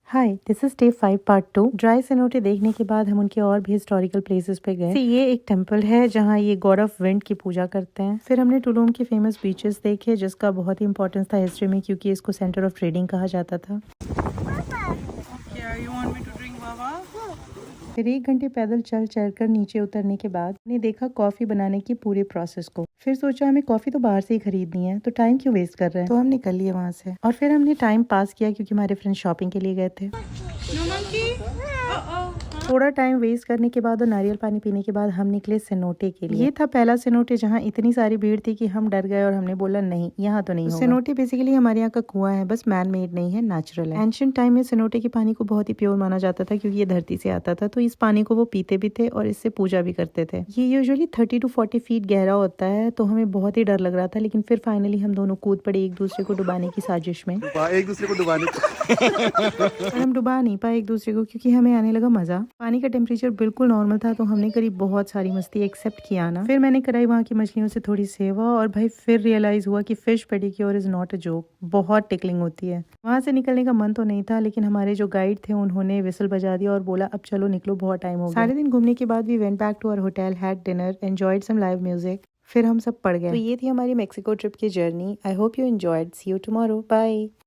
Hi, this is day 5 part 2। Dry cenote देखने के बाद हम उनके और भी हिस्टोरिकल प्लेसेस पे गए। ये एक टेम्पल है जहाँ ये गॉड ऑफ विंड की पूजा करते हैं। फिर हमने टुलुम के फेमस बीचेस देखे जिसका बहुत ही इंपॉर्टेंस था हिस्ट्री में क्योंकि इसको सेंटर ऑफ ट्रेडिंग कहा जाता था। फिर 1 घंटे पैदल चल कर नीचे उतरने के बाद हमने देखा कॉफी बनाने की पूरे प्रोसेस को। फिर सोचा हमें कॉफी तो बाहर से ही खरीदनी है तो टाइम क्यों वेस्ट कर रहे हैं, तो हम निकल लिए वहाँ से। और फिर हमने टाइम पास किया क्योंकि हमारे फ्रेंड्स शॉपिंग के लिए गए थे। थोड़ा टाइम वेस्ट करने के बाद और नारियल पानी पीने के बाद हम निकले सेनोटे के लिए। ये था पहला सेनोटे जहाँ इतनी सारी भीड़ थी कि हम डर गए और हमने बोला नहीं, यहाँ तो नहीं होगा। सेनोटे बेसिकली हमारे यहाँ का कुआं है, बस मैन मेड नहीं है, नेचुरल है। एंशिएंट टाइम में सेनोटे के पानी को बहुत ही प्योर माना जाता था क्योंकि ये धरती से आता था, तो इस पानी को वो पीते भी थे और इससे पूजा भी करते थे। ये यूजुअली 30 to 40 फीट गहरा होता है, तो हमें बहुत ही डर लग रहा था, लेकिन फिर फाइनली हम दोनों कूद पड़े एक दूसरे को डुबाने की साजिश में। एक दूसरे को डुबाने पर हम डुबा नहीं पाए एक दूसरे को क्योंकि हमें आने लगा मजा। पानी का टेम्परेचर बिल्कुल नॉर्मल था, तो हमने करीब बहुत सारी मस्ती एक्सेप्ट किया ना। फिर मैंने कराई वहाँ की मछलियों से थोड़ी सेवा और भाई फिर रियलाइज हुआ कि fish pedicure is not a joke, बहुत टिकलिंग होती है। वहाँ से निकलने का मन तो नहीं था, लेकिन हमारे जो गाइड थे उन्होंने विसल बजा दिया और बोला अब चलो निकलो, बहुत टाइम हो गया। सारे दिन घूमने के बाद we went back to our hotel, had dinner, enjoyed some live music. फिर हम सब पड़ गए। तो ये थी हमारी मेक्सिको ट्रिप की journey. I hope you enjoyed. See you tomorrow. Bye.